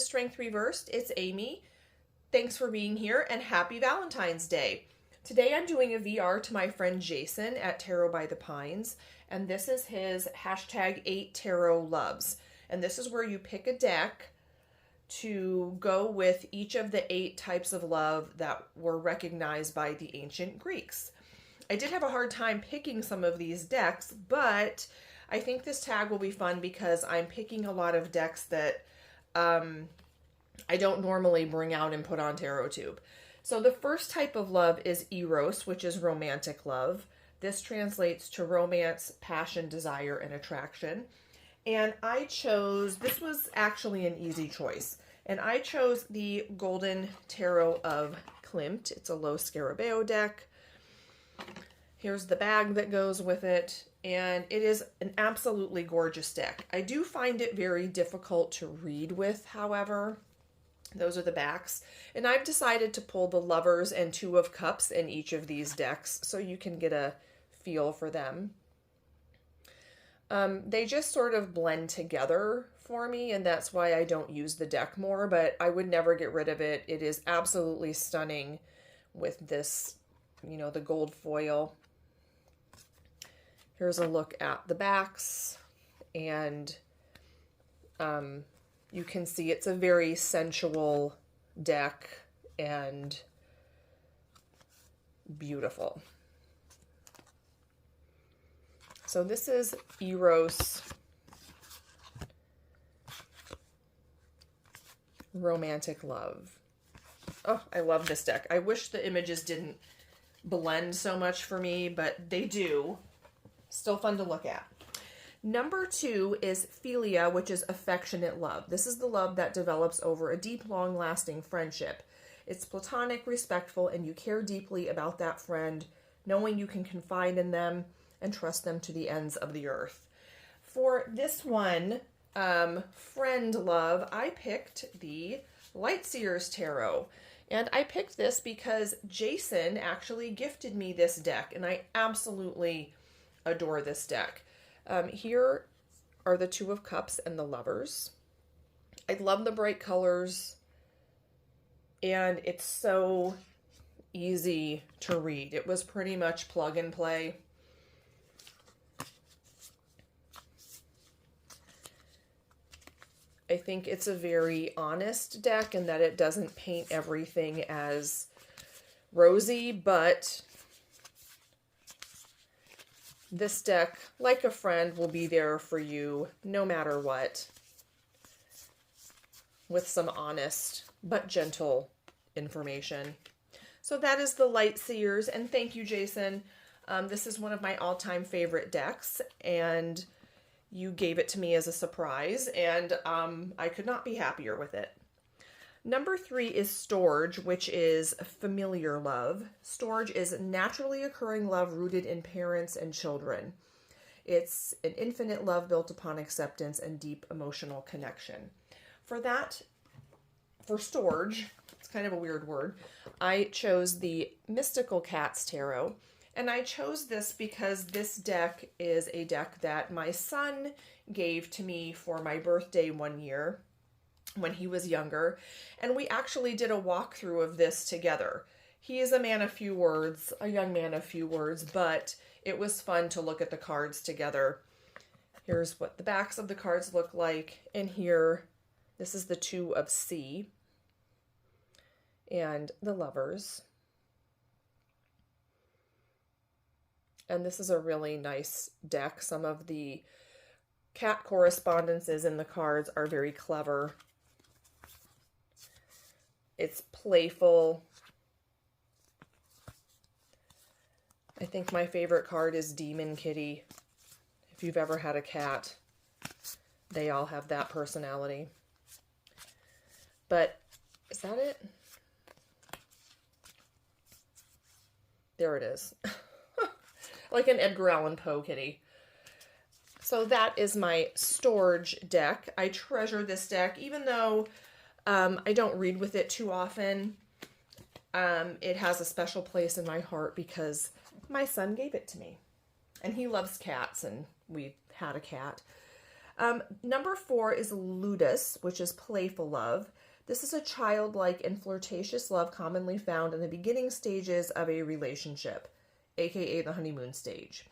is Strength Reversed. It's Amy. Thanks for being here and happy Valentine's Day. Today I'm doing a VR to my friend Jason at Tarot by the Pines, and this is his hashtag 8 Tarot Loves. And this is where you pick a deck to go with each of the 8 types of love that were recognized by the ancient Greeks. I did have a hard time picking some of these decks, but I think this tag will be fun because I'm picking a lot of decks that I don't normally bring out and put on TarotTube. So the first type of love is Eros, which is romantic love. This translates to romance, passion, desire, and attraction. And I chose, this was actually an easy choice, and I chose the Golden Tarot of Klimt. It's a low Scarabeo deck. Here's the bag that goes with it, and it is an absolutely gorgeous deck. I do find it very difficult to read with, however. Those are the backs. And I've decided to pull the Lovers and 2 of Cups in each of these decks so you can get a feel for them. They just sort of blend together for me, and that's why I don't use the deck more, but I would never get rid of it. It is absolutely stunning with this, you know, the gold foil. Here's a look at the backs, and you can see it's a very sensual deck and beautiful. So this is Eros Romantic Love. Oh, I love this deck. I wish the images didn't blend so much for me, but they do. Still fun to look at. Number 2 is Philia, which is affectionate love. This is the love that develops over a deep, long-lasting friendship. It's platonic, respectful, and you care deeply about that friend, knowing you can confide in them and trust them to the ends of the earth. For this one, friend love, I picked the Lightseers Tarot. And I picked this because Jason actually gifted me this deck, and I absolutely adore this deck. Here are the 2 of Cups and the Lovers. I love the bright colors, and it's so easy to read. It was pretty much plug and play. I think it's a very honest deck in that it doesn't paint everything as rosy, but this deck, like a friend, will be there for you no matter what, with some honest but gentle information. So that is the Lightseers, and thank you, Jason. This is one of my all-time favorite decks, and you gave it to me as a surprise, and I could not be happier with it. Number 3 is Storge, which is familiar love. Storge is naturally occurring love rooted in parents and children. It's an infinite love built upon acceptance and deep emotional connection. For Storge, it's kind of a weird word, I chose the Mystical Cats Tarot. And I chose this because this deck is a deck that my son gave to me for my birthday one year when he was younger, and we actually did a walkthrough of this together. He is a man of few words, a young man of few words, but it was fun to look at the cards together. Here's what the backs of the cards look like, and here, this is the 2 of C, and the Lovers. And this is a really nice deck. Some of the cat correspondences in the cards are very clever. It's playful. I think my favorite card is Demon Kitty. If you've ever had a cat, they all have that personality. But is that it? There it is. Like an Edgar Allan Poe kitty. So that is my Storge deck. I treasure this deck, even though I don't read with it too often. It has a special place in my heart because my son gave it to me. And he loves cats, and we had a cat. Number 4 is ludus, which is playful love. This is a childlike and flirtatious love commonly found in the beginning stages of a relationship, aka the honeymoon stage.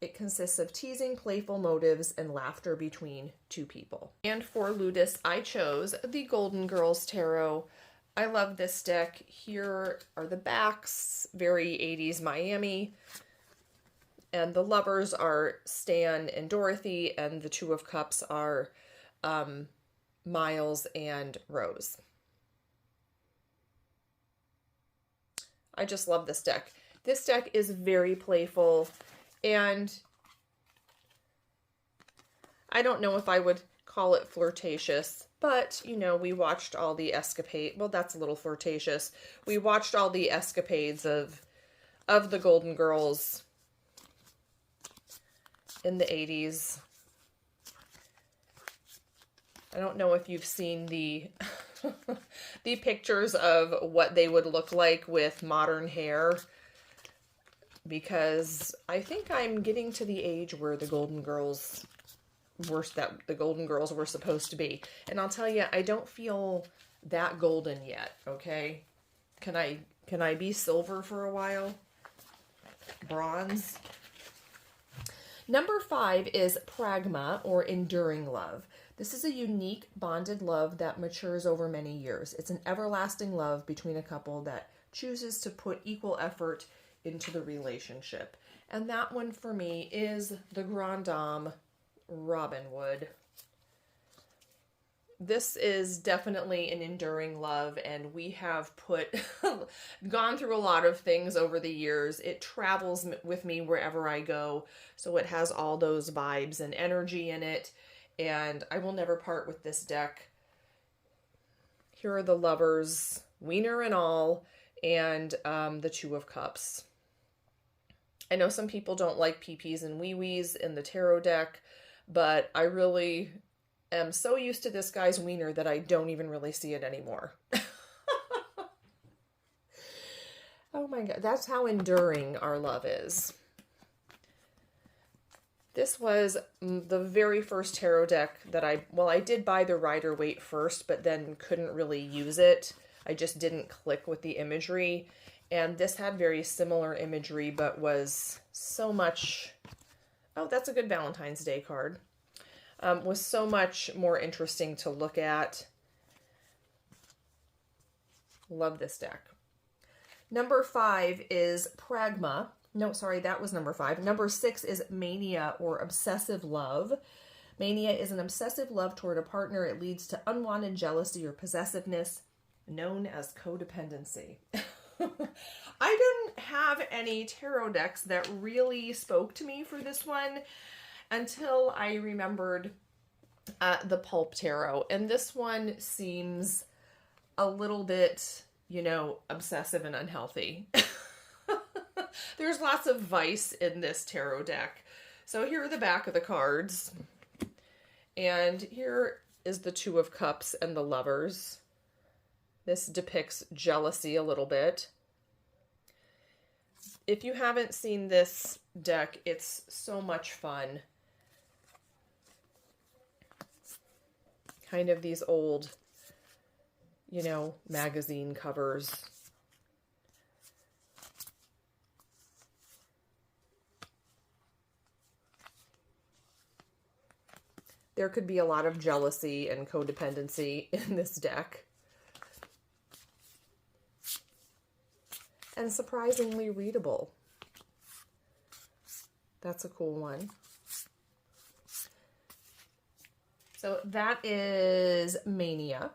It consists of teasing, playful motives, and laughter between two people. And for ludus, I chose the Golden Girls Tarot. I love this deck. Here are the backs, very 80s Miami. And the lovers are Stan and Dorothy, and the Two of Cups are Miles and Rose. I just love this deck. This deck is very playful, and I don't know if I would call it flirtatious, but, you know, we watched all the escapades. Well, that's a little flirtatious. We watched all the escapades of the Golden Girls in the 80s. I don't know if you've seen the the pictures of what they would look like with modern hair, because I think I'm getting to the age where the Golden Girls were supposed to be. And I'll tell you, I don't feel that golden yet, okay? Can I be silver for a while? Bronze? Number 5 is Pragma, or enduring love. This is a unique bonded love that matures over many years. It's an everlasting love between a couple that chooses to put equal effort into the relationship. And that one for me is the Grand Dame, Robin Wood. This is definitely an enduring love, and we have gone through a lot of things over the years. It travels with me wherever I go, so it has all those vibes and energy in it, and I will never part with this deck. Here are the lovers, wiener and all, and the Two of Cups. I know some people don't like peepees and wee-wees in the tarot deck, but I really am so used to this guy's wiener that I don't even really see it anymore. Oh my God, that's how enduring our love is. This was the very first tarot deck that I did buy the Rider-Waite first, but then couldn't really use it. I just didn't click with the imagery. And this had very similar imagery, but was so much, oh, that's a good Valentine's Day card. Was so much more interesting to look at. Love this deck. Number 5 is Pragma. No, sorry, that was number 5. Number 6 is Mania, or obsessive love. Mania is an obsessive love toward a partner. It leads to unwanted jealousy or possessiveness, known as codependency. I didn't have any tarot decks that really spoke to me for this one until I remembered the Pulp Tarot. And this one seems a little bit, you know, obsessive and unhealthy. There's lots of vice in this tarot deck. So here are the back of the cards. And here is the Two of Cups and the Lovers. This depicts jealousy a little bit. If you haven't seen this deck, it's so much fun. Kind of these old, you know, magazine covers. There could be a lot of jealousy and codependency in this deck. And surprisingly readable. That's a cool one. So that is Mania.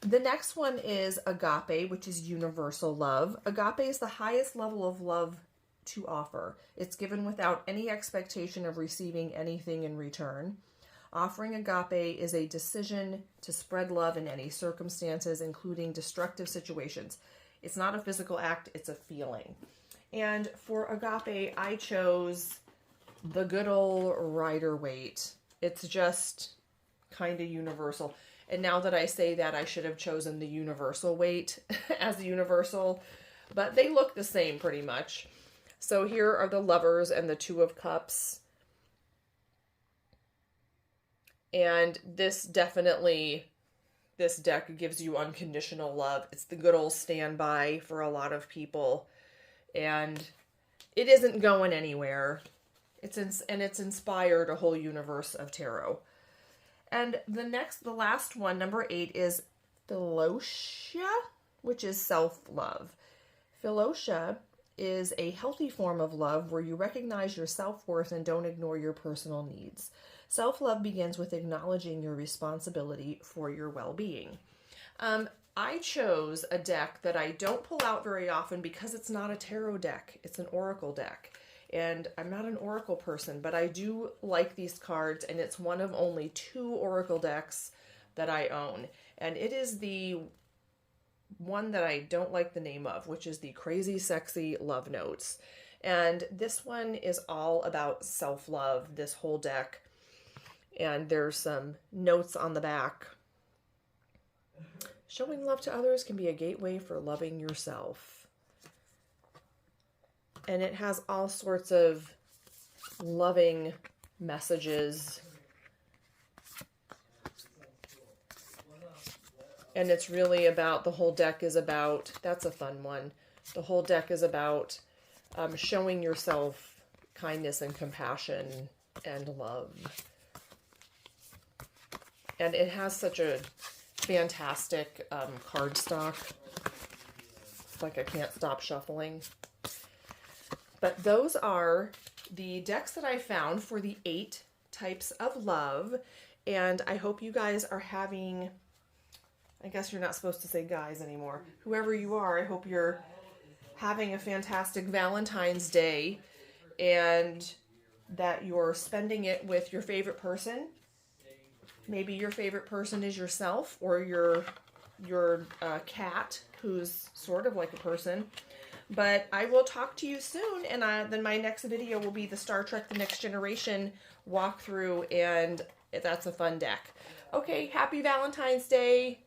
The next one is Agape, which is universal love. Agape is the highest level of love to offer. It's given without any expectation of receiving anything in return. Offering agape is a decision to spread love in any circumstances, including destructive situations. It's not a physical act, it's a feeling. And for agape, I chose the good old Rider-Waite. It's just kind of universal. And now that I say that, I should have chosen the universal weight as the universal, but they look the same pretty much. So here are the Lovers and the Two of Cups. And this deck gives you unconditional love. It's the good old standby for a lot of people. And it isn't going anywhere. It's inspired a whole universe of tarot. And the last one, number 8, is Philia, which is self-love. Philia is a healthy form of love where you recognize your self-worth and don't ignore your personal needs. Self-love begins with acknowledging your responsibility for your well-being. I chose a deck that I don't pull out very often because it's not a tarot deck. It's an oracle deck. And I'm not an oracle person, but I do like these cards, and it's one of only 2 oracle decks that I own. And it is the one that I don't like the name of, which is the Crazy Sexy Love Notes. And this one is all about self-love, this whole deck. And there's some notes on the back. Showing love to others can be a gateway for loving yourself. And it has all sorts of loving messages. And it's really about, the whole deck is about, that's a fun one. The whole deck is about showing yourself kindness and compassion and love. And it has such a fantastic cardstock. It's like I can't stop shuffling. But those are the decks that I found for the 8 types of love. And I hope you guys are having, I guess you're not supposed to say guys anymore. Whoever you are, I hope you're having a fantastic Valentine's Day and that you're spending it with your favorite person. Maybe your favorite person is yourself, or your cat, who's sort of like a person. But I will talk to you soon, and then my next video will be the Star Trek The Next Generation walkthrough, and that's a fun deck. Okay, happy Valentine's Day.